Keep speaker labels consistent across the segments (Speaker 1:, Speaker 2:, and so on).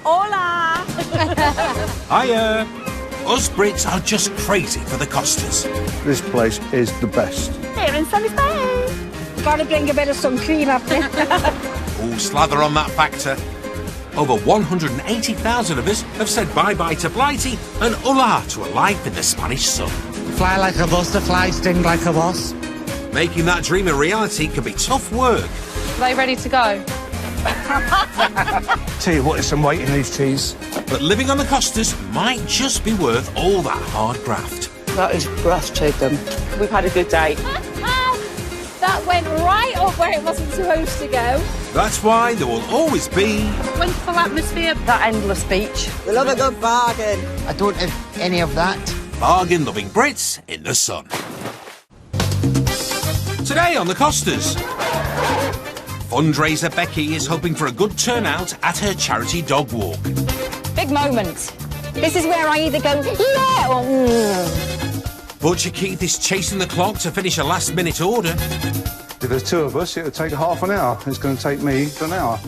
Speaker 1: Hola!
Speaker 2: Hiya! Us Brits are just crazy for the Costas.
Speaker 3: This place is the best.
Speaker 1: Here in sunny Spain.
Speaker 4: Gotta bring a bit of sun cream up there.
Speaker 2: Oh, slather on that factor. Over 180,000 of us have said bye-bye to Blighty and hola to a life in the Spanish sun.
Speaker 5: Fly like a butterfly, sting like a wasp.
Speaker 2: Making that dream a reality can be tough work.
Speaker 6: Are they ready to go?
Speaker 3: Tell you what, there's some weight in these cheese.
Speaker 2: But living on the Costas might just be worth all that hard graft.
Speaker 7: That is breathtaking. We've had a good day.
Speaker 4: That went right up where it wasn't supposed to go.
Speaker 2: That's why there will always be
Speaker 1: Wonderful atmosphere.
Speaker 7: That endless beach.
Speaker 8: We love a good bargain.
Speaker 5: I don't have any of that.
Speaker 2: bargain-loving Brits in the sun. Today on the Costas, fundraiser Becky is hoping for a good turnout at her charity dog walk.
Speaker 4: Big moment. This is where I either go, yeah, or
Speaker 2: Butcher Keith is chasing the clock to finish a last-minute order.
Speaker 3: If there's two of us, it'll take half an hour. It's going to take me an hour.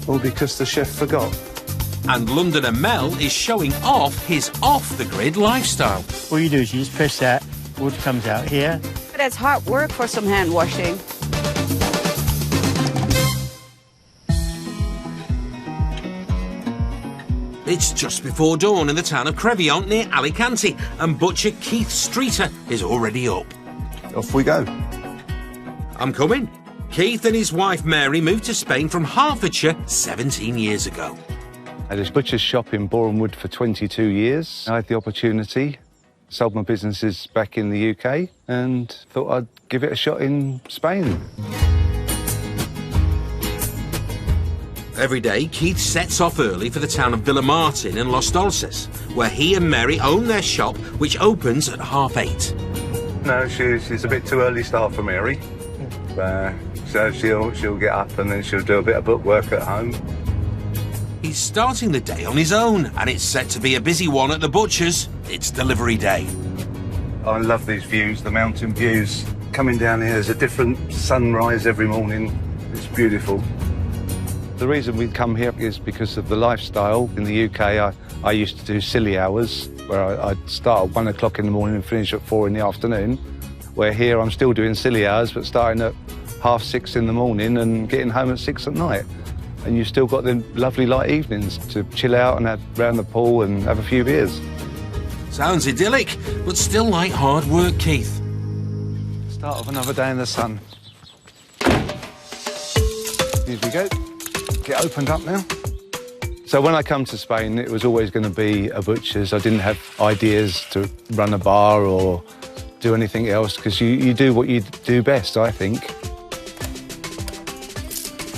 Speaker 3: All because the chef forgot.
Speaker 2: And Londoner Mel is showing off his off-the-grid lifestyle.
Speaker 9: All you do is you just press that, water comes out here.
Speaker 7: But it's hard work for some hand washing.
Speaker 2: It's just before dawn in the town of Crevillent near Alicante, and butcher Keith Streeter is already up.
Speaker 3: Off we go.
Speaker 2: I'm coming. Keith and his wife Mary moved to Spain from Hertfordshire 17 years ago.
Speaker 3: I had a butcher's shop in Borehamwood for 22 years. I had the opportunity, sold my businesses back in the UK, and thought I'd give it a shot in Spain.
Speaker 2: Every day, Keith sets off early for the town of Villamartin in Los Dulces, where he and Mary own their shop, which opens at 8:30.
Speaker 3: No, she's a bit too early start for Mary. So she'll get up and then she'll do a bit of bookwork at home.
Speaker 2: He's starting the day on his own, and it's set to be a busy one at the butcher's. It's delivery day.
Speaker 3: I love these views, the mountain views. Coming down here, there's a different sunrise every morning. It's beautiful. The reason we come here is because of the lifestyle. In the UK, I used to do silly hours, where I'd start at 1 o'clock in the morning and finish at 4 in the afternoon. Where here, I'm still doing silly hours, but starting at 6:30 in the morning and getting home at 6 at night. And you've still got the lovely light evenings to chill out and have round the pool and have a few beers.
Speaker 2: Sounds idyllic, but still like hard work, Keith.
Speaker 3: Start of another day in the sun. Here we go. Get opened up now. So when I come to Spain, it was always going to be a butcher's. I didn't have ideas to run a bar or do anything else, because you do what you do best, I think.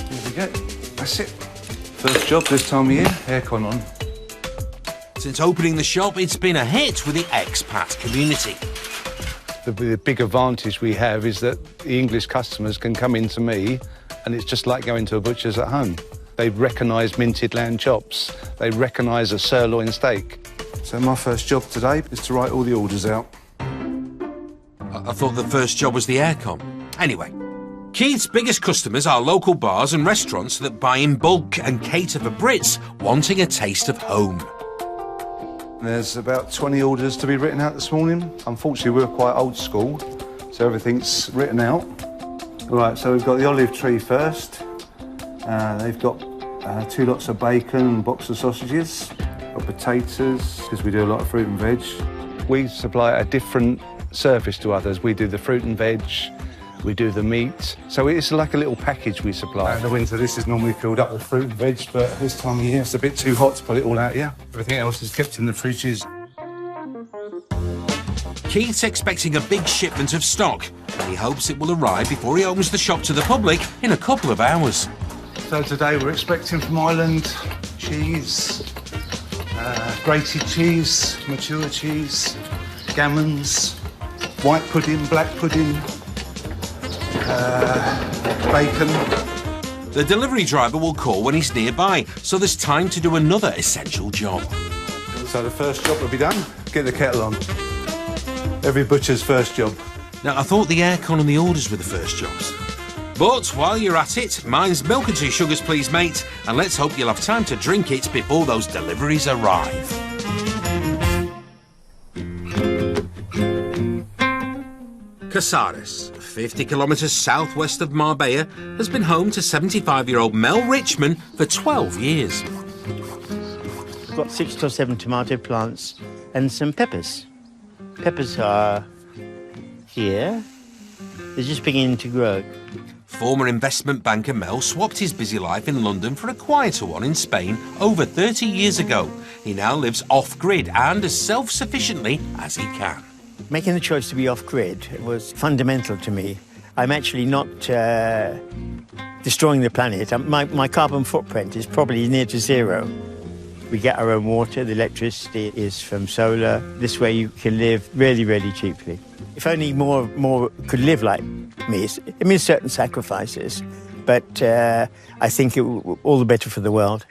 Speaker 3: Here we go. That's it. First job this time of year, aircon on.
Speaker 2: Since opening the shop, it's been a hit with the expat community.
Speaker 3: The big advantage we have is that the English customers can come into me and it's just like going to a butcher's at home. They recognise minted lamb chops. They recognise a sirloin steak. So my first job today is to write all the orders out.
Speaker 2: I thought the first job was the aircon. Anyway, Keith's biggest customers are local bars and restaurants that buy in bulk and cater for Brits wanting a taste of home.
Speaker 3: There's about 20 orders to be written out this morning. Unfortunately, we're quite old school, so everything's written out. Right, so we've got the olive tree first. They've got 2 lots of bacon and a box of sausages. Got potatoes, because we do a lot of fruit and veg. We supply a different service to others. We do the fruit and veg, we do the meat. So it's like a little package we supply. In the winter, this is normally filled up with fruit and veg, but this time of year, it's a bit too hot to put it all out here. Everything else is kept in the fridges.
Speaker 2: Keith's expecting a big shipment of stock, and he hopes it will arrive before he opens the shop to the public in a couple of hours.
Speaker 3: So today we're expecting from Ireland cheese, grated cheese, mature cheese, gammons, white pudding, black pudding, bacon.
Speaker 2: The delivery driver will call when he's nearby, so there's time to do another essential job.
Speaker 3: So the first job will be done, get the kettle on. Every butcher's first job.
Speaker 2: Now, I thought the aircon and the orders were the first jobs. But while you're at it, mine's milk and 2 sugars please, mate, and let's hope you'll have time to drink it before those deliveries arrive. Casares, 50 kilometres southwest of Marbella, has been home to 75-year-old Mel Richmond for 12 years.
Speaker 9: We've got 6 or 7 tomato plants and some peppers. Peppers are here. They're just beginning to grow.
Speaker 2: Former investment banker Mel swapped his busy life in London for a quieter one in Spain over 30 years ago. He now lives off-grid and as self-sufficiently as he can.
Speaker 9: Making the choice to be off-grid was fundamental to me. I'm actually not destroying the planet. My carbon footprint is probably near to zero. We get our own water, the electricity is from solar. This way you can live really, really cheaply. If only more could live like me. It means certain sacrifices, but I think all the better for the world.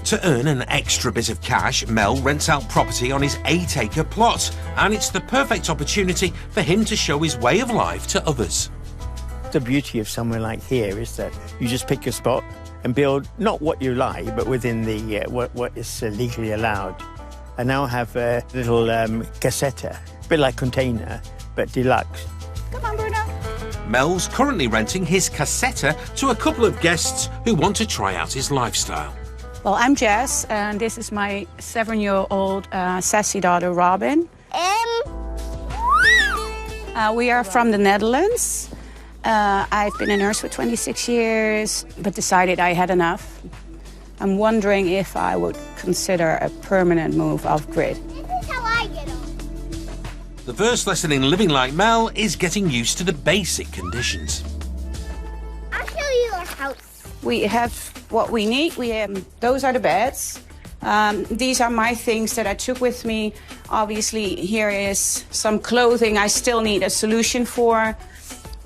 Speaker 2: To earn an extra bit of cash, Mel rents out property on his 8-acre plot, and it's the perfect opportunity for him to show his way of life to others.
Speaker 9: The beauty of somewhere like here is that you just pick a spot and build not what you like, but within the what is legally allowed. I now have a little casetta, a bit like container, but deluxe.
Speaker 1: Come on, Bruno.
Speaker 2: Mel's currently renting his casetta to a couple of guests who want to try out his lifestyle.
Speaker 7: Well, I'm Jess, and this is my 7-year-old sassy daughter, Robin. We are from the Netherlands. I've been a nurse for 26 years, but decided I had enough. I'm wondering if I would consider a permanent move off-grid.
Speaker 6: This is how I get on.
Speaker 2: The first lesson in living like Mel is getting used to the basic conditions.
Speaker 6: I'll show you our house.
Speaker 7: We have what we need. Those are the beds. These are my things that I took with me. Obviously, here is some clothing I still need a solution for.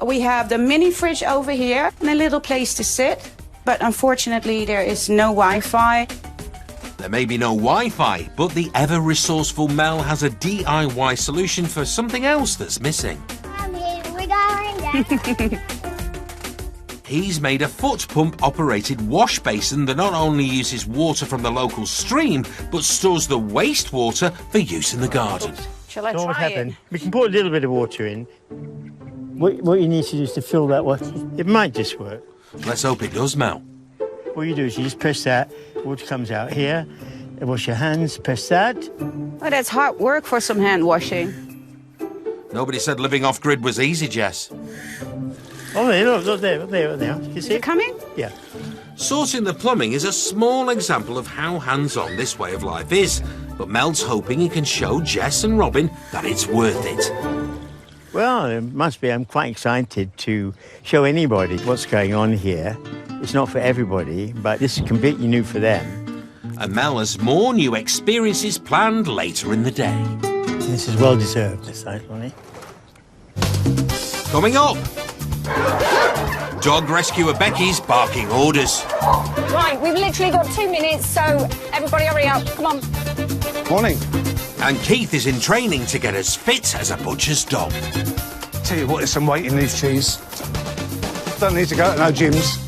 Speaker 7: We have the mini fridge over here and a little place to sit. But unfortunately, there is no Wi-Fi.
Speaker 2: There may be no Wi-Fi, but the ever-resourceful Mel has a DIY solution for something else that's missing.
Speaker 6: Here we go.
Speaker 2: He's made a foot pump-operated wash basin that not only uses water from the local stream, but stores the wastewater for use in the garden.
Speaker 7: Shall I
Speaker 9: Don't
Speaker 7: try
Speaker 9: happen.
Speaker 7: it?
Speaker 9: We can put a little bit of water in. What you need to do is to fill that water. It might just work.
Speaker 2: Let's hope it does, Mel.
Speaker 9: What you do is you just press that, water comes out here, and wash your hands, press that.
Speaker 7: Oh, that's hard work for some hand washing.
Speaker 2: Nobody said living off-grid was easy, Jess.
Speaker 9: Oh, look there. You
Speaker 7: Is
Speaker 9: see
Speaker 7: it coming?
Speaker 9: Yeah.
Speaker 2: Sorting the plumbing is a small example of how hands-on this way of life is, but Mel's hoping he can show Jess and Robin that it's worth it.
Speaker 9: Well, it must be. I'm quite excited to show anybody what's going on here. It's not for everybody, but this is completely new for them.
Speaker 2: And Mel has more new experiences planned later in the day.
Speaker 9: This is well deserved, this night, Ronnie.
Speaker 2: Coming up, dog rescuer Becky's barking orders.
Speaker 4: Right, we've literally got 2 minutes, so everybody hurry up. Come on.
Speaker 3: Morning.
Speaker 2: And Keith is in training to get as fit as a butcher's dog.
Speaker 3: Tell you what, there's some weight in these cheese. Don't need to go to no gyms.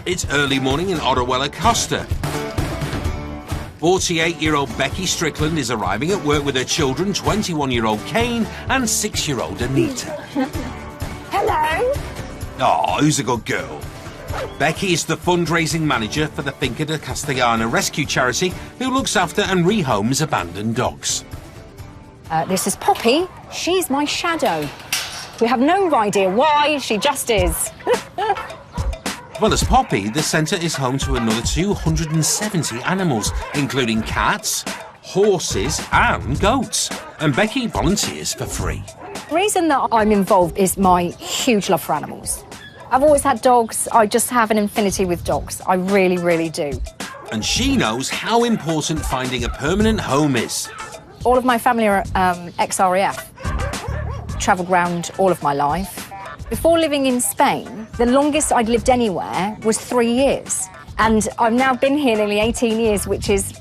Speaker 2: It's early morning in Ottawella, Costa. 48-year-old Becky Strickland is arriving at work with her children, 21-year-old Kane and 6-year-old Anita.
Speaker 4: Hello.
Speaker 2: Oh, who's a good girl? Becky is the fundraising manager for the Finca de Castellana rescue charity who looks after and rehomes abandoned dogs.
Speaker 4: This is Poppy. She's my shadow. We have no idea why, she just is.
Speaker 2: Well, as Poppy, the centre is home to another 270 animals, including cats, horses and goats. And Becky volunteers for free.
Speaker 4: The reason that I'm involved is my huge love for animals. I've always had dogs. I just have an affinity with dogs. I really, really do.
Speaker 2: And she knows how important finding a permanent home is.
Speaker 4: All of my family are ex-RAF. Travelled round all of my life. Before living in Spain, the longest I'd lived anywhere was 3 years. And I've now been here nearly 18 years, which is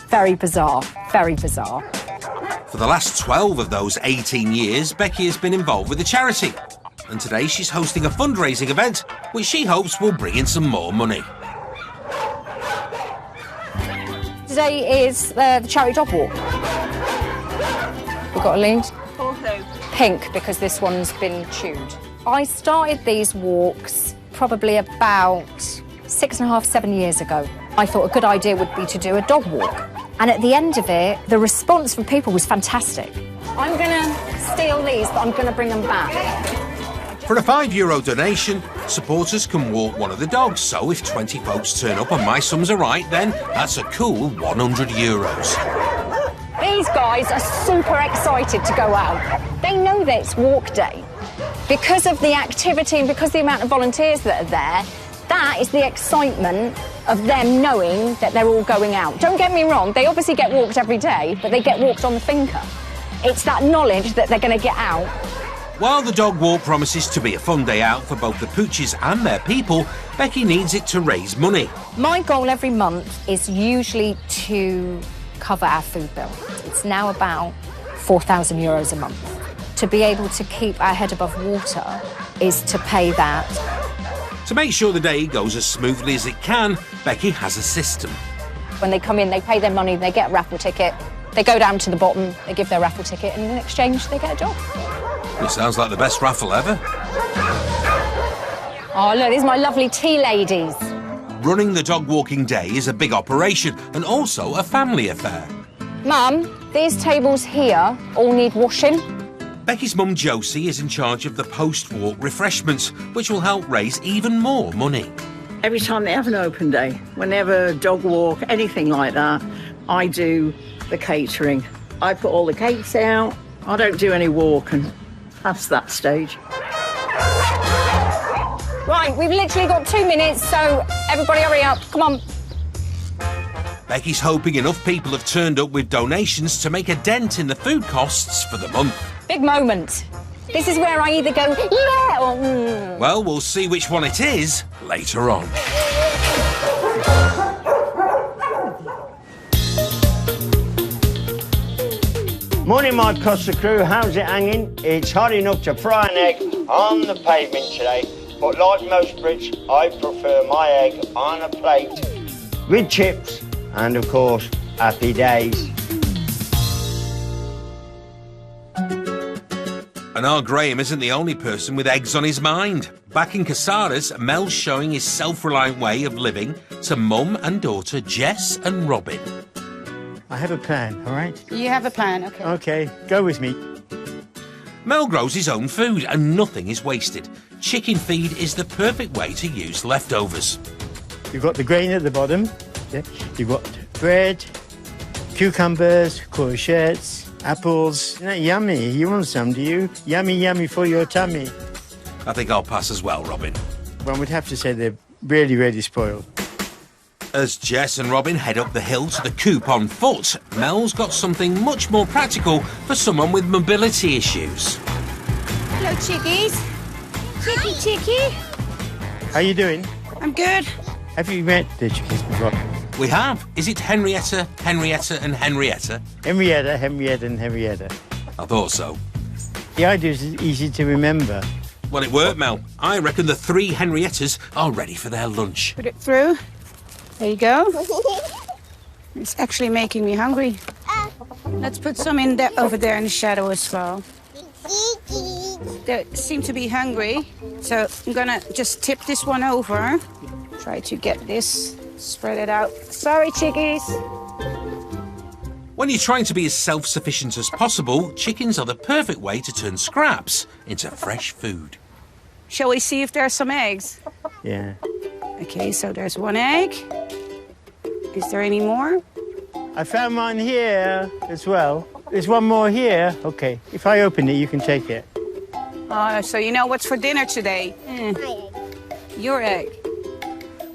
Speaker 4: very bizarre, very bizarre.
Speaker 2: For the last 12 of those 18 years, Becky has been involved with the charity. And today she's hosting a fundraising event, which she hopes will bring in some more money.
Speaker 4: Today is the charity dog walk. We've got a lead. Pink, because this one's been chewed. I started these walks probably about 6.5, 7 years ago. I thought a good idea would be to do a dog walk. And at the end of it, the response from people was fantastic. I'm going to steal these, but I'm going to bring them back.
Speaker 2: For a €5 donation, supporters can walk one of the dogs. So if 20 folks turn up and my sums are right, then that's a cool €100.
Speaker 4: These guys are super excited to go out. They know that it's walk day. Because of the activity and because of the amount of volunteers that are there, that is the excitement of them knowing that they're all going out. Don't get me wrong, they obviously get walked every day, but they get walked on the finger. It's that knowledge that they're going to get out.
Speaker 2: While the dog walk promises to be a fun day out for both the pooches and their people, Becky needs it to raise money.
Speaker 4: My goal every month is usually to cover our food bill. It's now about €4,000 a month. To be able to keep our head above water is to pay that.
Speaker 2: To make sure the day goes as smoothly as it can, Becky has a system.
Speaker 4: When they come in, they pay their money, they get a raffle ticket, they go down to the bottom, they give their raffle ticket, and in exchange, they get a dog.
Speaker 2: It sounds like the best raffle ever.
Speaker 4: Oh, look, these are my lovely tea ladies.
Speaker 2: Running the dog walking day is a big operation and also a family affair.
Speaker 4: Mum, these tables here all need washing.
Speaker 2: Becky's mum Josie is in charge of the post-walk refreshments, which will help raise even more money.
Speaker 8: Every time they have an open day, whenever dog walk, anything like that, I do the catering. I put all the cakes out. I don't do any walking past that stage.
Speaker 4: Right, we've literally got 2 minutes, so everybody hurry up. Come on.
Speaker 2: Becky's hoping enough people have turned up with donations to make a dent in the food costs for the month.
Speaker 4: Big moment. This is where I either go, yeah, or
Speaker 2: Well, we'll see which one it is later on.
Speaker 9: Morning, my Costa crew. How's it hanging? It's hot enough to fry an egg on the pavement today, but like most Brits, I prefer my egg on a plate with chips and, of course, happy days.
Speaker 2: And our Graham isn't the only person with eggs on his mind. Back in Casares, Mel's showing his self-reliant way of living to mum and daughter Jess and Robin.
Speaker 9: I have a plan, all right?
Speaker 7: You have a plan, okay.
Speaker 9: OK, go with me.
Speaker 2: Mel grows his own food and nothing is wasted. Chicken feed is the perfect way to use leftovers.
Speaker 9: You've got the grain at the bottom. Yeah. You've got bread, cucumbers, courgettes, apples. Isn't that yummy? You want some, do you? Yummy, yummy for your tummy.
Speaker 2: I think I'll pass as well, Robin.
Speaker 9: One would have to say they're really, really spoiled.
Speaker 2: As Jess and Robin head up the hill to the coop on foot, Mel's got something much more practical for someone with mobility issues.
Speaker 7: Hello, chickies. Chicky.
Speaker 9: How you doing?
Speaker 7: I'm good.
Speaker 9: Have you met the chickens before?
Speaker 2: We have. Is it Henrietta, Henrietta and Henrietta?
Speaker 9: Henrietta, Henrietta and Henrietta.
Speaker 2: I thought so.
Speaker 9: The idea is easy to remember.
Speaker 2: Well, it worked, Mel. I reckon the 3 Henriettas are ready for their lunch.
Speaker 7: Put it through. There you go. It's actually making me hungry. Let's put some in there, over there in the shadow as well. They seem to be hungry, so I'm gonna just tip this one over. Try to get this, spread it out. Sorry, chickies.
Speaker 2: When you're trying to be as self-sufficient as possible, chickens are the perfect way to turn scraps into fresh food.
Speaker 7: Shall we see if there's some eggs?
Speaker 9: Yeah.
Speaker 7: Okay, so there's 1 egg. Is there any more?
Speaker 9: I found mine here as well. There's one more here. OK, if I open it, you can take it.
Speaker 7: So you know what's for dinner today? Your egg.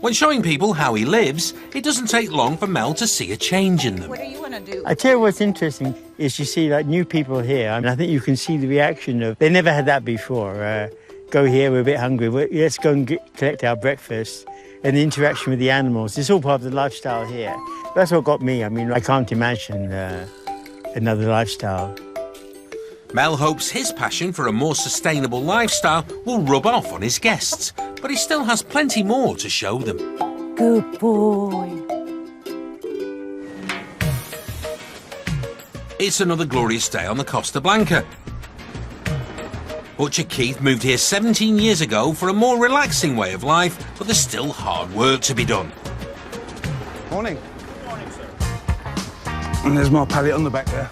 Speaker 2: When showing people how he lives, it doesn't take long for Mel to see a change in them.
Speaker 7: What do you want to do?
Speaker 9: I tell you what's interesting is you see like new people here, and I think you can see the reaction of they never had that before. Go here, we're a bit hungry. Let's go and collect our breakfast. and the interaction with the animals. It's all part of the lifestyle here. That's what got me. I mean, I can't imagine another lifestyle.
Speaker 2: Mel hopes his passion for a more sustainable lifestyle will rub off on his guests, but he still has plenty more to show them.
Speaker 8: Good boy.
Speaker 2: It's another glorious day on the Costa Blanca. Butcher Keith moved here 17 years ago for a more relaxing way of life, but there's still hard work to be done.
Speaker 3: Morning. Morning, sir. And there's my pallet on the back there.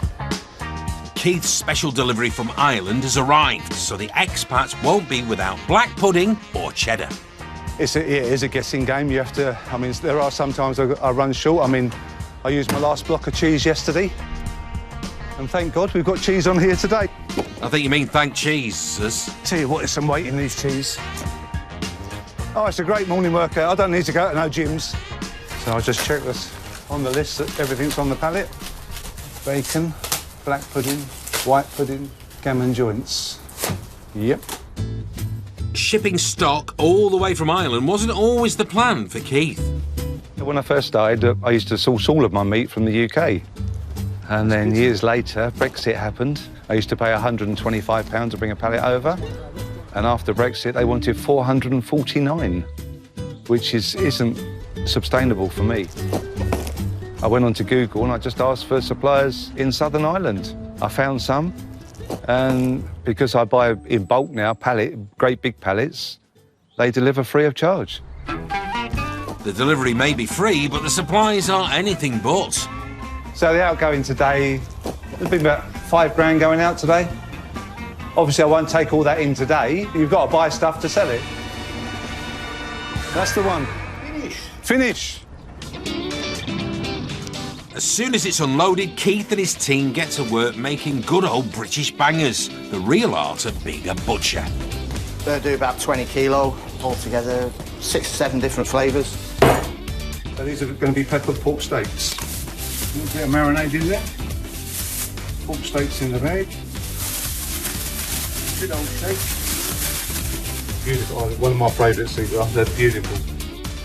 Speaker 2: Keith's special delivery from Ireland has arrived, so the expats won't be without black pudding or cheddar.
Speaker 3: It is a guessing game. You have to, I mean, there are sometimes I run short. I mean, I used my last block of cheese yesterday. And thank God we've got cheese on here today.
Speaker 2: I think you mean thank Jesus.
Speaker 3: Tell you what, there's some weight in these cheese. Oh, it's a great morning workout. I don't need to go to no gyms. So I'll just check this on the list that everything's on the pallet. Bacon, black pudding, white pudding, gammon joints. Yep.
Speaker 2: Shipping stock all the way from Ireland wasn't always the plan for Keith.
Speaker 3: When I first started, I used to source all of my meat from the UK. And then years later, Brexit happened. I used to pay £125 to bring a pallet over. And after Brexit, they wanted 449, which isn't sustainable for me. I went onto Google and I just asked for suppliers in Southern Ireland. I found some, and because I buy in bulk now, great big pallets, they deliver free of charge.
Speaker 2: The delivery may be free, but the supplies are anything but.
Speaker 3: So the outgoing today, there's been about £5 going out today. Obviously, I won't take all that in today. You've got to buy stuff to sell it. That's the one. Finish.
Speaker 2: As soon as it's unloaded, Keith and his team get to work making good old British bangers, the real art of being a butcher.
Speaker 5: They do about 20 kilo altogether, 6 or 7 different flavours.
Speaker 3: So these are going to be peppered pork steaks. A bit of marinade in there. Pork steaks in the bag. Good old steak. Beautiful. Oh, one of my favourites, these are. They're beautiful.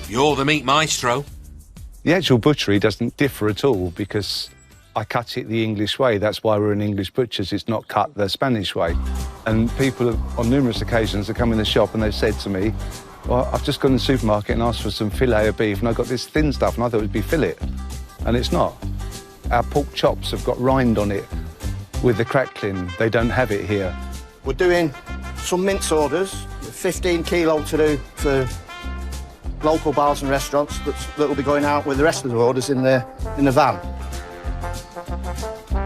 Speaker 2: You're the meat maestro.
Speaker 3: The actual butchery doesn't differ at all because I cut it the English way. That's why we're an English butchers. It's not cut the Spanish way. And people on numerous occasions have come in the shop and they've said to me, well, I've just gone to the supermarket and asked for some filet of beef and I got this thin stuff and I thought it would be fillet. And it's not. Our pork chops have got rind on it with the crackling. They don't have it here.
Speaker 5: We're doing some mince orders, 15 kilo to do for local bars and restaurants that will be going out with the rest of the orders in the van.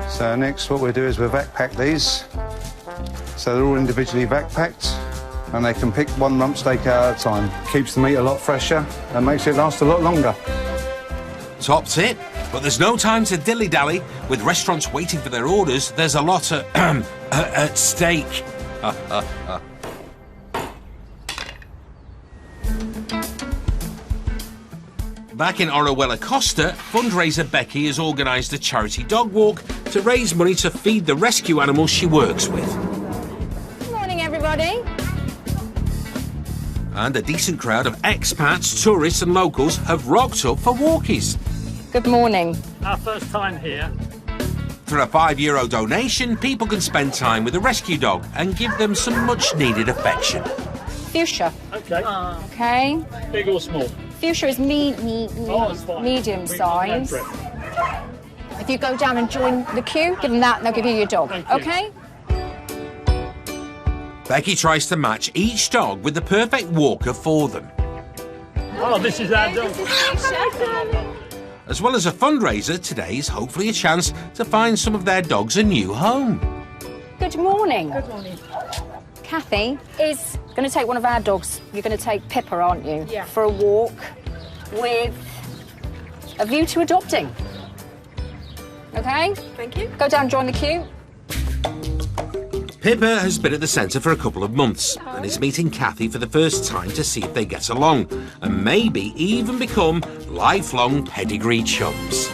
Speaker 3: So next what we'll do is we'll vac pack these. So they're all individually vac packed and they can pick one rump steak at a time. Keeps the meat a lot fresher and makes it last a lot longer.
Speaker 2: Top tip, but there's no time to dilly-dally. With restaurants waiting for their orders, there's a lot at stake. Back in Orihuela Costa, fundraiser Becky has organised a charity dog walk to raise money to feed the rescue animals she works with.
Speaker 4: Good morning, everybody.
Speaker 2: And a decent crowd of expats, tourists and locals have rocked up for walkies.
Speaker 4: Good morning.
Speaker 10: Our first time here.
Speaker 2: For a €5 donation, people can spend time with a rescue dog and give them some much-needed affection.
Speaker 4: Fuchsia.
Speaker 10: Okay.
Speaker 4: Okay.
Speaker 10: Big or small?
Speaker 4: Fuchsia is medium size. If you go down and join the queue, give them that and they'll give you your dog. Okay?
Speaker 2: Becky tries to match each dog with the perfect walker for them.
Speaker 10: Oh, this is our dog.
Speaker 2: As well as a fundraiser, today's hopefully a chance to find some of their dogs a new home.
Speaker 4: Good morning. Good morning. Kathy is going to take one of our dogs. You're going to take Pippa, aren't you? Yeah. For a walk with a view to adopting. Okay? Thank you. Go down and join the queue.
Speaker 2: Pippa has been at the centre for a couple of months and is meeting Kathy for the first time to see if they get along and maybe even become lifelong pedigree chums.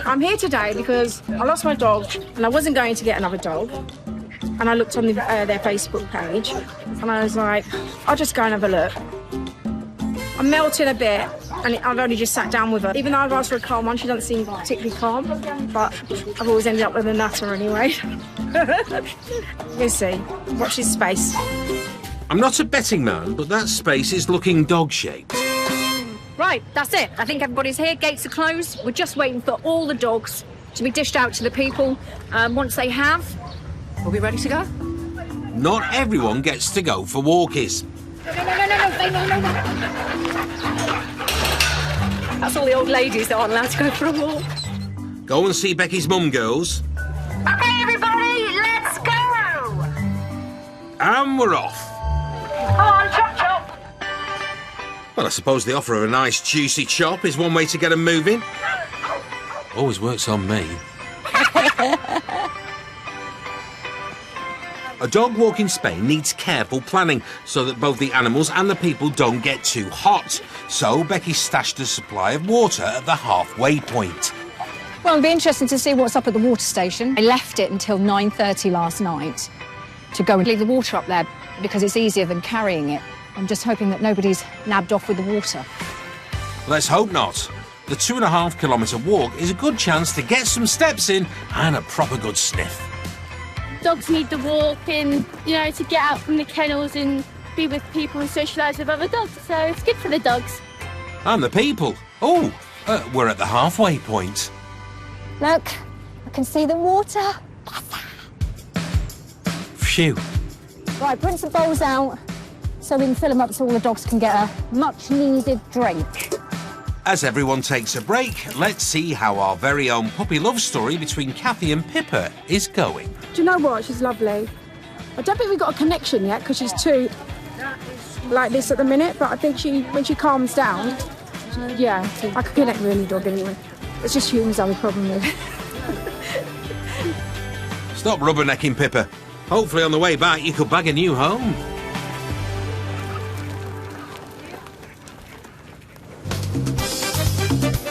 Speaker 11: I'm here today because I lost my dog and I wasn't going to get another dog. And I looked on their Facebook page and I was like, I'll just go and have a look. I'm melting a bit, and I've only just sat down with her. Even though I've asked for a calm one, she doesn't seem particularly calm, but I've always ended up with a nutter anyway. We'll see. Watch this space.
Speaker 2: I'm not a betting man, but that space is looking dog-shaped.
Speaker 4: Right, that's it. I think everybody's here. Gates are closed. We're just waiting for all the dogs to be dished out to the people. Once they have, we'll be ready to go.
Speaker 2: Not everyone gets to go for walkies.
Speaker 4: No. That's all the old ladies that aren't allowed to go for a walk.
Speaker 2: Go and see Becky's mum, girls.
Speaker 4: Okay, everybody, let's go!
Speaker 2: And we're off.
Speaker 4: Come on, chop chop!
Speaker 2: Well, I suppose the offer of a nice juicy chop is one way to get them moving. Always works on me. A dog walk in Spain needs careful planning so that both the animals and the people don't get too hot. So Becky stashed a supply of water at the halfway point.
Speaker 4: Well, it'll be interesting to see what's up at the water station. I left it until 9:30 last night to go and leave the water up there because it's easier than carrying it. I'm just hoping that nobody's nabbed off with the water.
Speaker 2: Let's hope not. The 2.5 kilometre walk is a good chance to get some steps in and a proper good sniff.
Speaker 12: Dogs need the walk and, you know, to get out from the kennels and be with people and socialise with other dogs. So it's good for the dogs.
Speaker 2: And the people. Oh, we're at the halfway point.
Speaker 4: Look, I can see the water.
Speaker 2: Phew.
Speaker 4: Right, bring some bowls out so we can fill them up so all the dogs can get a much-needed drink.
Speaker 2: As everyone takes a break, let's see how our very own puppy love story between Kathy and Pippa is going.
Speaker 11: Do you know what? She's lovely. I don't think we've got a connection yet because she's too like this at the minute, but I think when she calms down, yeah, I could connect with any dog anyway. It's just humans I have a problem with.
Speaker 2: Stop rubbernecking, Pippa. Hopefully on the way back you could bag a new home.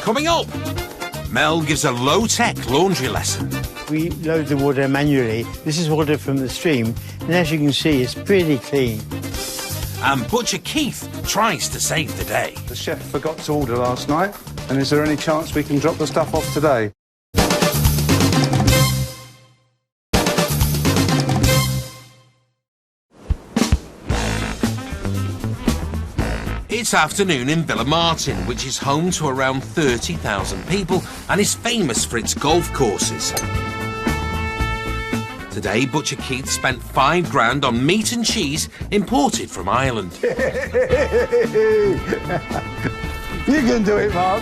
Speaker 2: Coming up, Mel gives a low-tech laundry lesson.
Speaker 9: We load the water manually. This is water from the stream, and as you can see, it's pretty clean.
Speaker 2: And Butcher Keith tries to save the day.
Speaker 3: The chef forgot to order last night, and is there any chance we can drop the stuff off today?
Speaker 2: It's afternoon in Villamartin, which is home to around 30,000 people and is famous for its golf courses. Today, Butcher Keith spent £5 on meat and cheese imported from Ireland.
Speaker 3: You can do it, Mark.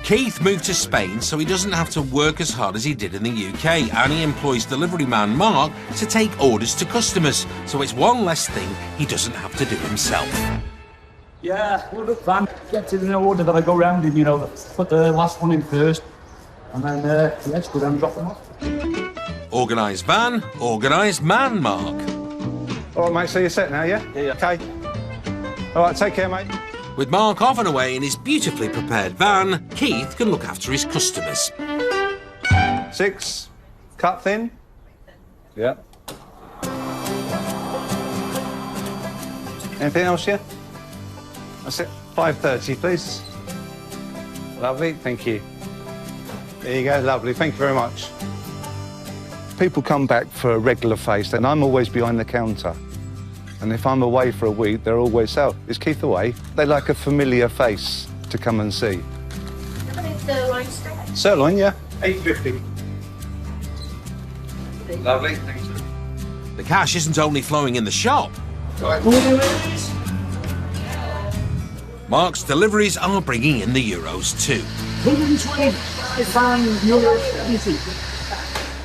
Speaker 2: Keith moved to Spain so he doesn't have to work as hard as he did in the UK, and he employs delivery man Mark to take orders to customers, so it's one less thing he doesn't have to do himself.
Speaker 10: Yeah, well, the van gets in an order that I go round in, you know, put the last one in first, and then, let's go down and drop them off.
Speaker 2: Organised van, organised man, Mark.
Speaker 3: All right, mate, so you're set now, yeah?
Speaker 10: Yeah.
Speaker 3: OK. All right, take care, mate.
Speaker 2: With Mark off and away in his beautifully prepared van, Keith can look after his customers.
Speaker 3: 6, cut thin. Yeah. Anything else, yeah? That's it. 5:30, please. Lovely, thank you. There you go, lovely. Thank you very much. People come back for a regular face, and I'm always behind the counter. And if I'm away for a week, they're always, so, is Keith away? They like a familiar face to come and see.
Speaker 12: Sirloin.
Speaker 3: Sirloin, yeah. 8.50. Lovely, thank you.
Speaker 2: The cash isn't only flowing in the shop. Mark's deliveries are bringing in the euros too.
Speaker 10: 120 euros.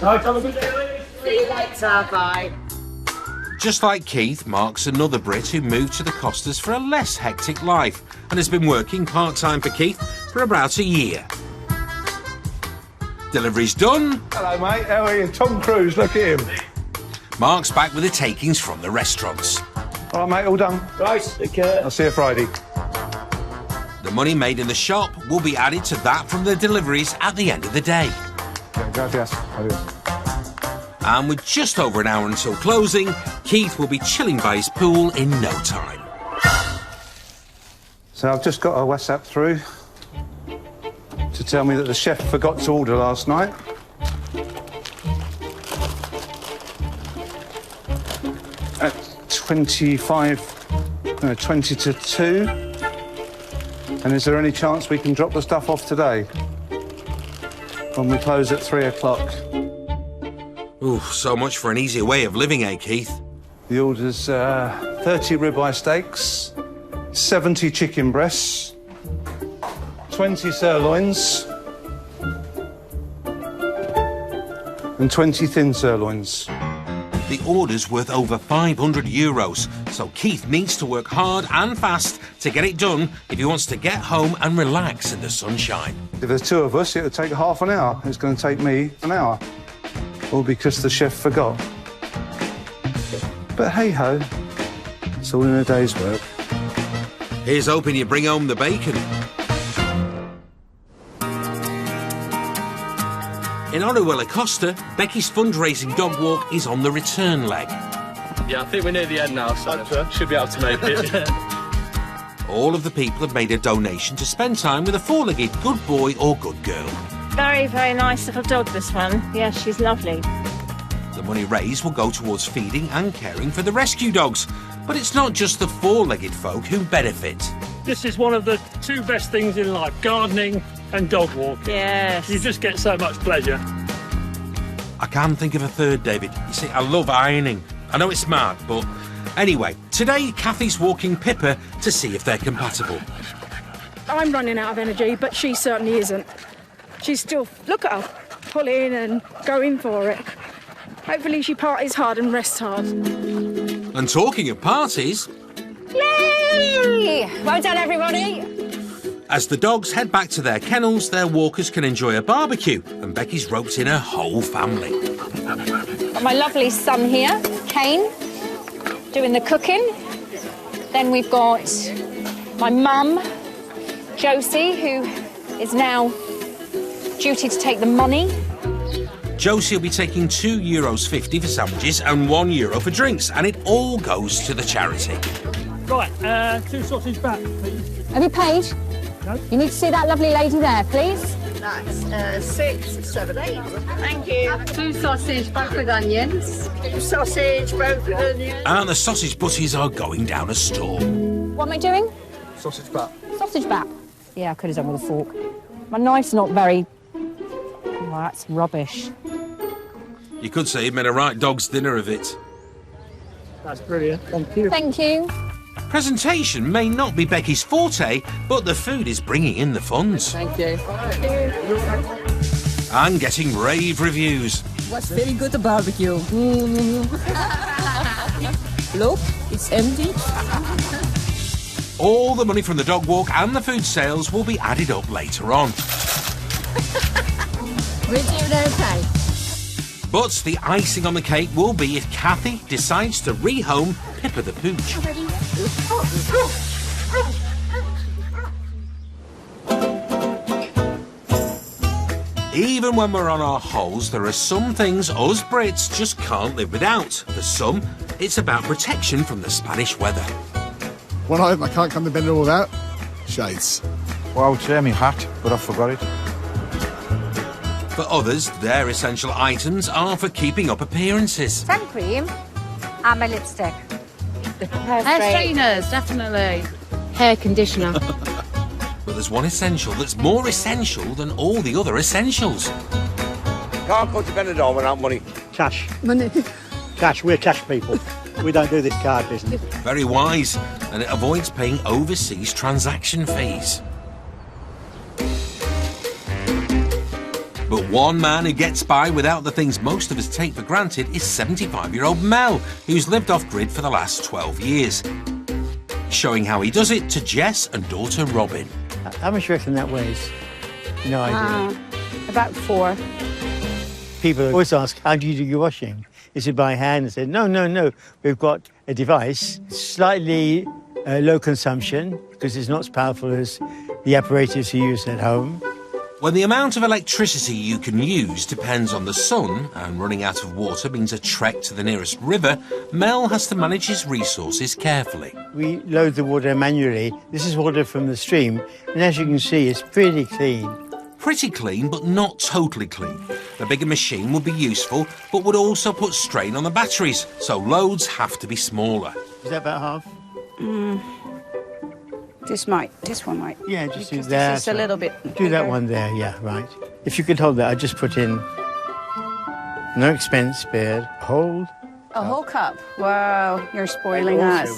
Speaker 10: Right, have a good day, ladies.
Speaker 8: See you later, bye.
Speaker 2: Just like Keith, Mark's another Brit who moved to the Costas for a less hectic life and has been working part-time for Keith for about a year. Delivery's done.
Speaker 3: Hello, mate. How are you? Tom Cruise, look at him.
Speaker 2: Mark's back with the takings from the restaurants.
Speaker 3: All right, mate, all done.
Speaker 10: Right, take care.
Speaker 3: I'll see you Friday.
Speaker 2: The money made in the shop will be added to that from the deliveries at the end of the day.
Speaker 3: Gracias. Adios.
Speaker 2: And with just over an hour until closing, Keith will be chilling by his pool in no time.
Speaker 3: So I've just got a WhatsApp through to tell me that the chef forgot to order last night. At 20 to 2. And is there any chance we can drop the stuff off today? When we close at 3 o'clock.
Speaker 2: Ooh, so much for an easier way of living, eh, Keith?
Speaker 3: The order's 30 ribeye steaks, 70 chicken breasts, 20 sirloins, and 20 thin sirloins.
Speaker 2: The order's worth over €500, so Keith needs to work hard and fast to get it done if he wants to get home and relax in the sunshine.
Speaker 3: If there's 2 of us, it'll take half an hour. It's going to take me an hour. All because the chef forgot. But hey-ho, it's all in a day's work.
Speaker 2: Here's hoping you bring home the bacon. In Oruwela Costa, Becky's fundraising dog walk is on the return leg.
Speaker 13: Yeah, I think we're near the end now, so should be able to make it.
Speaker 2: All of the people have made a donation to spend time with a 4-legged good boy or good girl.
Speaker 8: Very, very nice little dog, this one. Yes, she's lovely.
Speaker 2: The money raised will go towards feeding and caring for the rescue dogs. But it's not just the 4-legged folk who benefit.
Speaker 10: This is one of the 2 best things in life, gardening and dog walking.
Speaker 8: Yes.
Speaker 10: You just get so much pleasure.
Speaker 2: I can't think of a third, David. You see, I love ironing. I know it's mad, but... Anyway, today Kathy's walking Pippa to see if they're compatible.
Speaker 11: I'm running out of energy, but she certainly isn't. She's still, look at her, pulling and going for it. Hopefully she parties hard and rests hard.
Speaker 2: And talking of parties...
Speaker 4: Yay! Well done, everybody.
Speaker 2: As the dogs head back to their kennels, their walkers can enjoy a barbecue, and Becky's roped in her whole family.
Speaker 4: Got my lovely son here, Kane, doing the cooking. Then we've got my mum, Josie, who is now duty to take the money.
Speaker 2: Josie will be taking €2.50 for sandwiches and €1 for drinks, and it all goes to the charity.
Speaker 10: Right, 2 sausage back, please.
Speaker 4: Have you paid?
Speaker 10: No.
Speaker 4: You need to see that lovely lady there, please.
Speaker 8: That's 6, 7, 8. Thank you.
Speaker 12: 2 sausage, both with onions.
Speaker 8: 2 sausage, both with onions.
Speaker 2: And the sausage butties are going down a store.
Speaker 4: What am I doing?
Speaker 5: Sausage bat.
Speaker 4: Sausage bat. Yeah, I could have done with a fork. My knife's not very... Oh, that's rubbish.
Speaker 2: You could say you've made a right dog's dinner of it.
Speaker 10: That's brilliant. Thank you.
Speaker 4: Thank you.
Speaker 2: Presentation may not be Becky's forte, but the food is bringing in the funds.
Speaker 8: Thank you.
Speaker 2: And getting rave reviews.
Speaker 8: What's very good about barbecue? Look, it's empty.
Speaker 2: All the money from the dog walk and the food sales will be added up later on.
Speaker 8: We're doing okay.
Speaker 2: But the icing on the cake will be if Kathy decides to rehome Pippa the Pooch. Even when we're on our holes, there are some things us Brits just can't live without. For some, it's about protection from the Spanish weather.
Speaker 14: One item I can't come to bed without, shades.
Speaker 15: Well, I would say my hat, but I forgot it.
Speaker 2: For others, their essential items are for keeping up appearances.
Speaker 16: Sun cream and my lipstick.
Speaker 12: Hair straighteners, definitely. Hair conditioner.
Speaker 2: But there's one essential that's more essential than all the other essentials.
Speaker 15: Can't go to Benidorm without money.
Speaker 17: Cash.
Speaker 11: Money.
Speaker 17: Cash. We're cash people. We don't do this card business.
Speaker 2: Very wise, and it avoids paying overseas transaction fees. But one man who gets by without the things most of us take for granted is 75-year-old Mel, who's lived off-grid for the last 12 years. Showing how he does it to Jess and daughter Robin.
Speaker 9: How much do you reckon that weighs? No idea.
Speaker 11: About 4.
Speaker 9: People always ask, how do you do your washing? Is it by hand? I said, no. We've got a device, slightly low consumption, because it's not as powerful as the apparatus you use at home.
Speaker 2: When the amount of electricity you can use depends on the sun, and running out of water means a trek to the nearest river, Mel has to manage his resources carefully.
Speaker 9: We load the water manually. This is water from the stream, and as you can see, it's pretty clean.
Speaker 2: Pretty clean, but not totally clean. A bigger machine would be useful, but would also put strain on the batteries, so loads have to be smaller.
Speaker 9: Is that about half?
Speaker 7: This one might.
Speaker 9: Yeah, just do
Speaker 7: Because
Speaker 9: that.
Speaker 7: This is a little bit
Speaker 9: Do that
Speaker 7: bigger.
Speaker 9: one there, yeah, right. If you could hold that, I just put in, no expense spared, hold.
Speaker 7: A whole cup. Wow, you're spoiling us.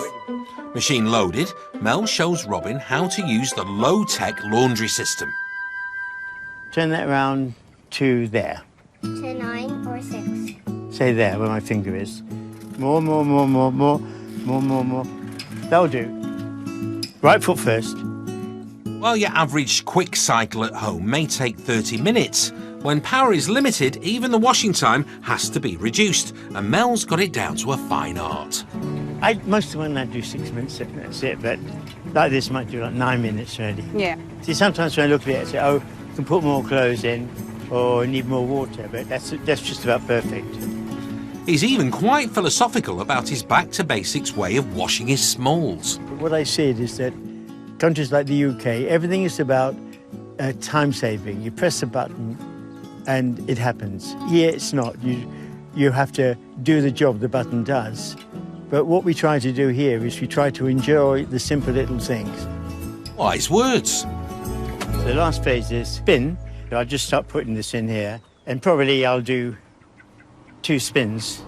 Speaker 2: Machine loaded, Mel shows Robin how to use the low-tech laundry system.
Speaker 9: Turn that around to there.
Speaker 6: To 9 or 6.
Speaker 9: Say there, where my finger is. More. That'll do. Right foot first.
Speaker 2: While your average quick cycle at home may take 30 minutes, when power is limited, even the washing time has to be reduced, and Mel's got it down to a fine art.
Speaker 9: Most of the time I do 6 minutes, that's it, but like this I might do like 9 minutes already.
Speaker 7: Yeah.
Speaker 9: See, sometimes when I look at it, I say, oh, I can put more clothes in, or need more water, but that's just about perfect.
Speaker 2: He's even quite philosophical about his back-to-basics way of washing his smalls.
Speaker 9: What I said is that countries like the UK, everything is about time saving. You press a button and it happens. Here it's not. You have to do the job the button does. But what we try to do here is we try to enjoy the simple little things.
Speaker 2: Wise words.
Speaker 9: So the last phase is spin. I'll just start putting this in here, and probably I'll do 2 spins.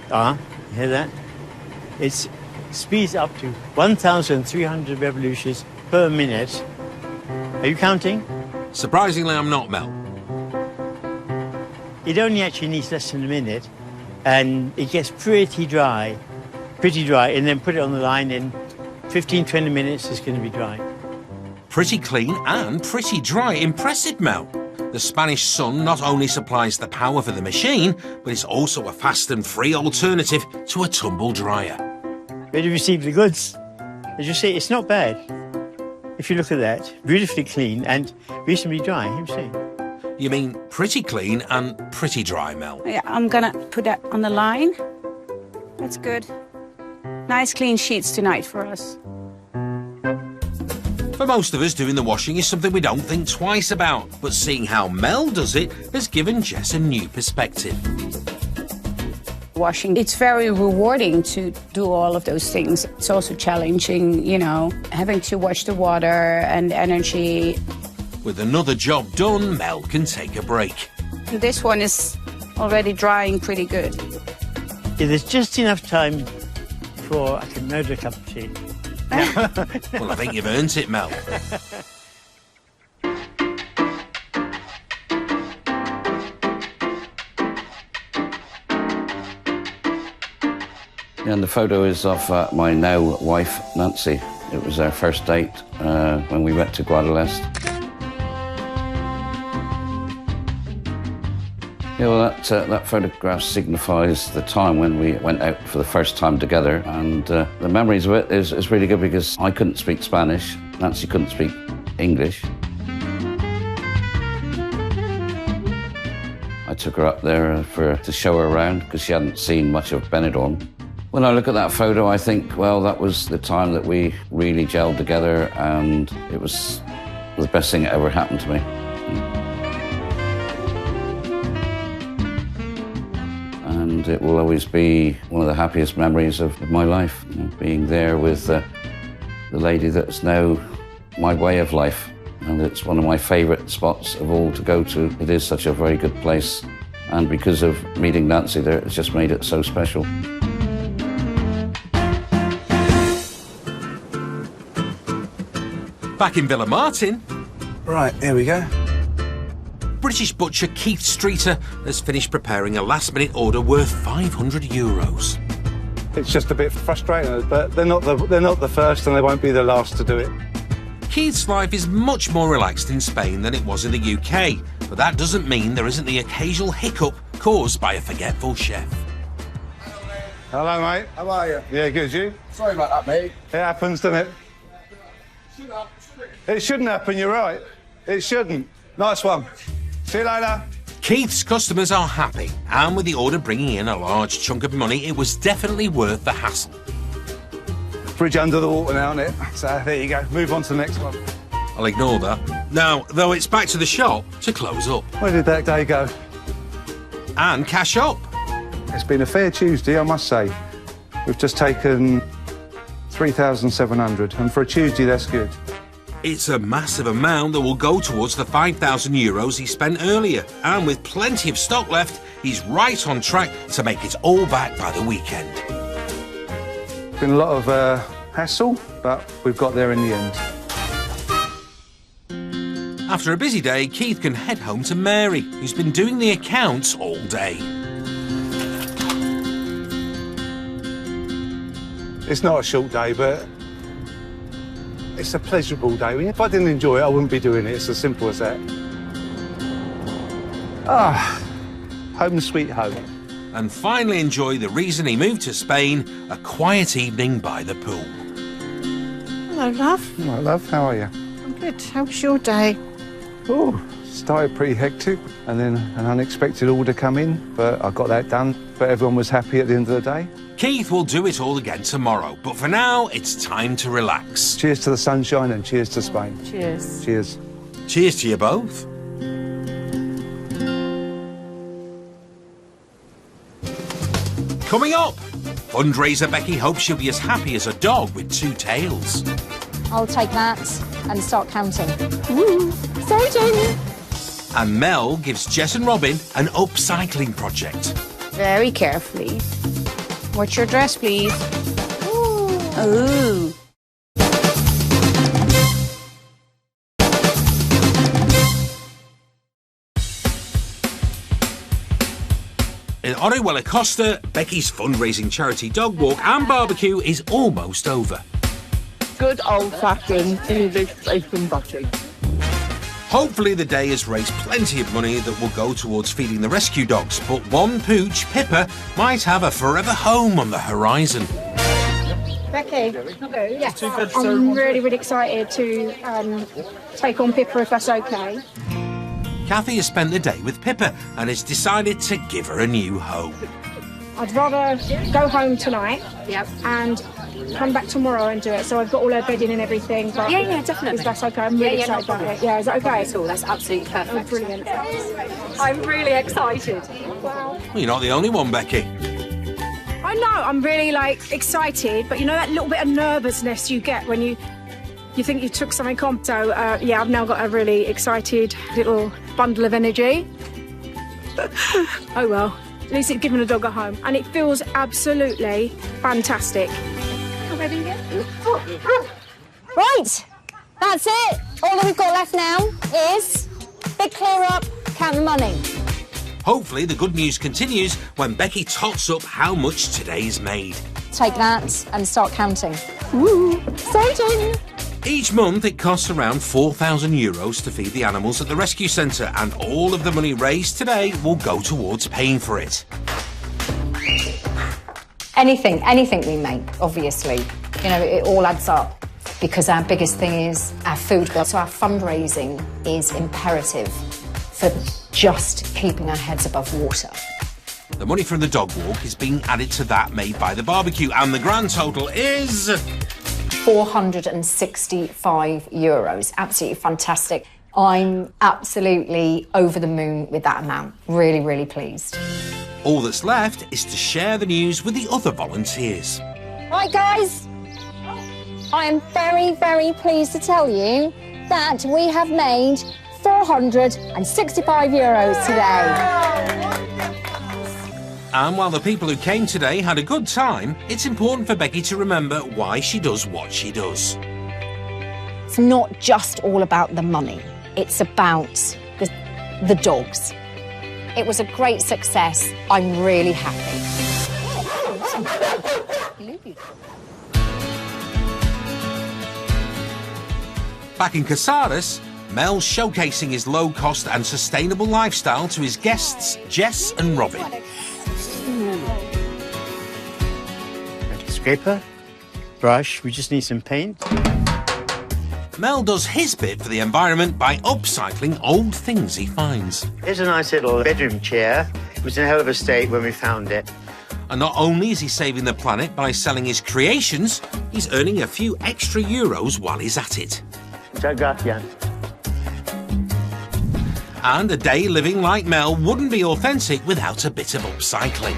Speaker 9: Hear that? It speeds up to 1,300 revolutions per minute. Are you counting?
Speaker 2: Surprisingly, I'm not, Mel.
Speaker 9: It only actually needs less than a minute, and it gets pretty dry, and then put it on the line in 15, 20 minutes, it's going to be dry.
Speaker 2: Pretty clean and pretty dry. Impressive, Mel. The Spanish sun not only supplies the power for the machine, but it's also a fast and free alternative to a tumble dryer.
Speaker 9: Ready to receive the goods. As you see, it's not bad. If you look at that, beautifully clean and reasonably dry, you see.
Speaker 2: You mean pretty clean and pretty dry, Mel?
Speaker 7: Yeah, I'm gonna put that on the line. That's good. Nice clean sheets tonight for us.
Speaker 2: For most of us, doing the washing is something we don't think twice about, but seeing how Mel does it has given Jess a new perspective.
Speaker 7: Washing, it's very rewarding to do all of those things. It's also challenging, you know, having to watch the water and energy.
Speaker 2: With another job done, Mel can take a break.
Speaker 7: This one is already drying pretty good.
Speaker 9: Yeah, there's just enough time for I can murder a cup of tea.
Speaker 2: Well, I think you've earned it, Mel.
Speaker 18: And the photo is of my now wife, Nancy. It was our first date when we went to Guadalest. Yeah, well, that photograph signifies the time when we went out for the first time together, and the memories of it is really good because I couldn't speak Spanish, Nancy couldn't speak English. I took her up there to show her around because she hadn't seen much of Benidorm. When I look at that photo, I think, well, that was the time that we really gelled together, and it was the best thing that ever happened to me. And it will always be one of the happiest memories of my life, you know, being there with the lady that's now my way of life. And it's one of my favourite spots of all to go to. It is such a very good place. And because of meeting Nancy there, it's just made it so special.
Speaker 2: Back in Villa Martin.
Speaker 3: Right, here we go.
Speaker 2: British butcher Keith Streeter has finished preparing a last-minute order worth €500.
Speaker 3: It's just a bit frustrating, but they're not the first and they won't be the last to do it.
Speaker 2: Keith's life is much more relaxed in Spain than it was in the UK, but that doesn't mean there isn't the occasional hiccup caused by a forgetful chef.
Speaker 3: Hello, mate.
Speaker 15: How are you?
Speaker 3: Yeah, good, you?
Speaker 15: Sorry about that, mate.
Speaker 3: It happens, doesn't it?
Speaker 15: Shut up.
Speaker 3: It shouldn't happen, you're right. It shouldn't. Nice one. See you later.
Speaker 2: Keith's customers are happy, and with the order bringing in a large chunk of money, it was definitely worth the hassle.
Speaker 3: Bridge under the water now, isn't it? So there you go. Move on to the next one.
Speaker 2: I'll ignore that. Now, though, it's back to the shop to close up.
Speaker 3: Where did that day go?
Speaker 2: And cash up.
Speaker 3: It's been a fair Tuesday, I must say. We've just taken 3,700, and for a Tuesday, that's good.
Speaker 2: It's a massive amount that will go towards the 5,000 euros he spent earlier. And with plenty of stock left, he's right on track to make it all back by the weekend.
Speaker 3: Been a lot of hassle, but we've got there in the end.
Speaker 2: After a busy day, Keith can head home to Mary, who's been doing the accounts all day.
Speaker 3: It's not a short day, but it's a pleasurable day. If I didn't enjoy it, I wouldn't be doing it. It's as simple as that. Ah, home sweet home.
Speaker 2: And finally enjoy the reason he moved to Spain, a quiet evening by the pool.
Speaker 19: Hello, love.
Speaker 3: Hello, love. How are you?
Speaker 19: I'm good. How was your day?
Speaker 3: Oh, started pretty hectic, and then an unexpected order come in, but I got that done. But everyone was happy at the end of the day.
Speaker 2: Keith will do it all again tomorrow, but for now, it's time to relax.
Speaker 3: Cheers to the sunshine and cheers to Spain.
Speaker 19: Cheers.
Speaker 3: Cheers.
Speaker 2: Cheers to you both. Coming up, fundraiser Becky hopes she'll be as happy as a dog with two tails.
Speaker 4: I'll take that and start counting.
Speaker 11: Woo! Exciting!
Speaker 2: And Mel gives Jess and Robin an upcycling project.
Speaker 7: Very carefully. What's your address, please? Ooh.
Speaker 2: In Orihuela Costa, Becky's fundraising charity dog walk and barbecue is almost over.
Speaker 8: Good old-fashioned English bacon butty.
Speaker 2: Hopefully the day has raised plenty of money that will go towards feeding the rescue dogs, but one pooch, Pippa, might have a forever home on the horizon.
Speaker 11: Becky, yes, I'm really, really excited to take on Pippa if that's okay.
Speaker 2: Kathy has spent the day with Pippa and has decided to give her a new home.
Speaker 11: I'd rather go home tonight and come back tomorrow and do it. So I've got all her bedding and everything. But
Speaker 20: yeah, definitely.
Speaker 11: If that's okay, I'm really excited about it. Yeah, is that okay?
Speaker 20: At all. That's absolutely perfect.
Speaker 11: Oh, brilliant.
Speaker 20: I'm really excited.
Speaker 11: Wow.
Speaker 2: Well, you're not the only one, Becky.
Speaker 11: I know, I'm really excited, but you know that little bit of nervousness you get when you think you took something on. So yeah, I've now got a really excited little bundle of energy. Oh well. At least it's given a dog a home, and it feels absolutely fantastic.
Speaker 4: Right, that's it. All that we've got left now is big clear up, count the money.
Speaker 2: Hopefully the good news continues when Becky tots up how much today's made.
Speaker 4: Take that and start counting.
Speaker 11: Woo! Exciting!
Speaker 2: Each month it costs around 4,000 euros to feed the animals at the rescue centre, and all of the money raised today will go towards paying for it.
Speaker 4: Anything we make, obviously, you know, it all adds up because our biggest thing is our food bill. So our fundraising is imperative for just keeping our heads above water.
Speaker 2: The money from the dog walk is being added to that made by the barbecue, and the grand total is
Speaker 4: 465 euros. Absolutely fantastic. I'm absolutely over the moon with that amount. Really, really pleased.
Speaker 2: All that's left is to share the news with the other volunteers.
Speaker 4: Right, guys, I am very, very pleased to tell you that we have made 465 euros today.
Speaker 2: And while the people who came today had a good time, it's important for Becky to remember why she does what she does.
Speaker 4: It's not just all about the money. It's about the dogs. It was a great success. I'm really happy.
Speaker 2: Back in Casares, Mel's showcasing his low-cost and sustainable lifestyle to his guests, Jess and Robin.
Speaker 9: Scraper, brush, we just need some paint.
Speaker 2: Mel does his bit for the environment by upcycling old things he finds.
Speaker 9: Here's a nice little bedroom chair. It was in a hell of a state when we found it.
Speaker 2: And not only is he saving the planet by selling his creations, he's earning a few extra euros while he's at it. And a day living like Mel wouldn't be authentic without a bit of upcycling.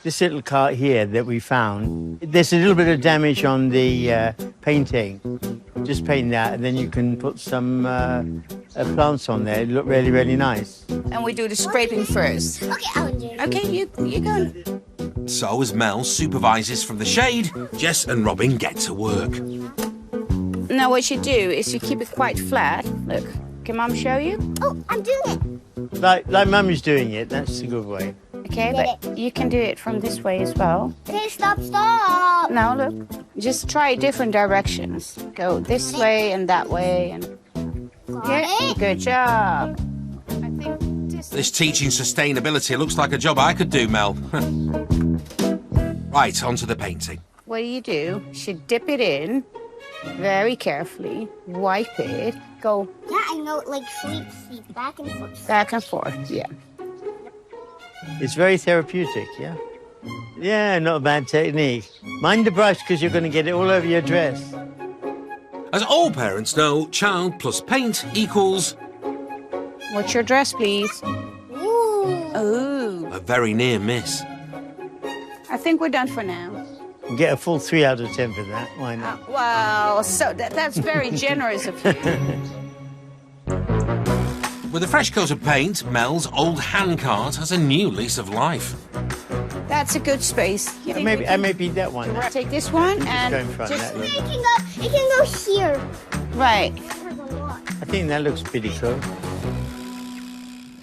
Speaker 9: This little cart here that we found, there's a little bit of damage on the painting. Just paint that, and then you can put some plants on there. It'll look really, really nice.
Speaker 7: And we do the scraping first.
Speaker 6: Okay, I'll do it.
Speaker 7: Okay, you go.
Speaker 2: So as Mel supervises from the shade, Jess and Robin get to work.
Speaker 7: Now what you do is you keep it quite flat. Look, can Mum show you?
Speaker 6: Oh, I'm doing it.
Speaker 9: Like Mum is doing it, that's a good way.
Speaker 7: Okay, but you can do it from this way as well.
Speaker 6: Okay, stop.
Speaker 7: Now look, just try different directions. Go this way and that way. And yeah, good job. I think
Speaker 2: This teaching sustainability looks like a job I could do, Mel. Right, onto the painting.
Speaker 7: What do? You dip it in very carefully, wipe it, go...
Speaker 6: Yeah, I know, like sweep, back and forth.
Speaker 7: Back and forth, yeah.
Speaker 9: It's very therapeutic, yeah? Yeah, not a bad technique. Mind the brush, because you're going to get it all over your dress.
Speaker 2: As all parents know, child plus paint equals...
Speaker 7: What's your dress, please?
Speaker 6: Ooh.
Speaker 7: Ooh.
Speaker 2: A very near miss.
Speaker 7: I think we're done for now.
Speaker 9: Get a full 3 out of 10 for that. Why not?
Speaker 7: Wow, so that's very generous of you.
Speaker 2: With a fresh coat of paint, Mel's old handcart has a new lease of life.
Speaker 7: That's a good space.
Speaker 9: I may be that one.
Speaker 7: Take this one and
Speaker 9: Go in front,
Speaker 7: just...
Speaker 6: It can go here.
Speaker 7: Right.
Speaker 9: I think that looks pretty cool.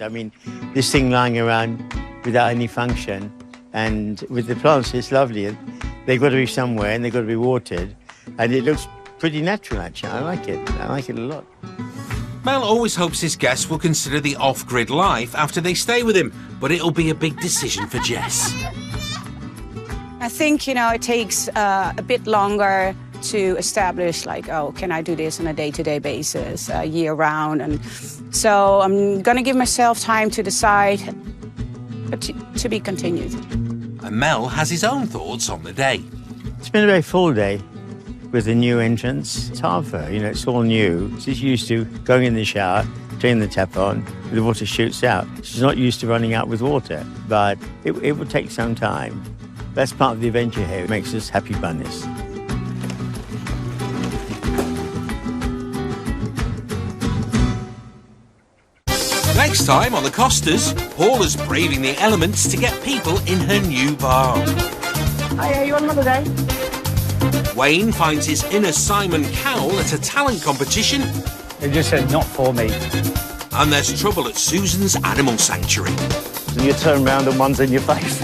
Speaker 9: I mean, this thing lying around without any function, and with the plants, it's lovely. They've got to be somewhere, and they've got to be watered, and it looks pretty natural, actually. I like it. I like it a lot.
Speaker 2: Mel always hopes his guests will consider the off-grid life after they stay with him, but it'll be a big decision for Jess.
Speaker 7: I think, it takes a bit longer to establish, like, oh, can I do this on a day-to-day basis, year-round? And so I'm going to give myself time to decide, but to be continued.
Speaker 2: And Mel has his own thoughts on the day.
Speaker 9: It's been a very full day with the new entrance. It's hard for her, it's all new. She's used to going in the shower, turning the tap on, the water shoots out. She's not used to running out with water, but it will take some time. That's part of the adventure here. It makes us happy bunnies.
Speaker 2: Next time on the Costas, Paula's braving the elements to get people in her new bar.
Speaker 11: Hiya, you on holiday?
Speaker 2: Wayne finds his inner Simon Cowell at a talent competition.
Speaker 17: They just said, not for me.
Speaker 2: And there's trouble at Susan's animal sanctuary.
Speaker 17: And you turn round and one's in your face.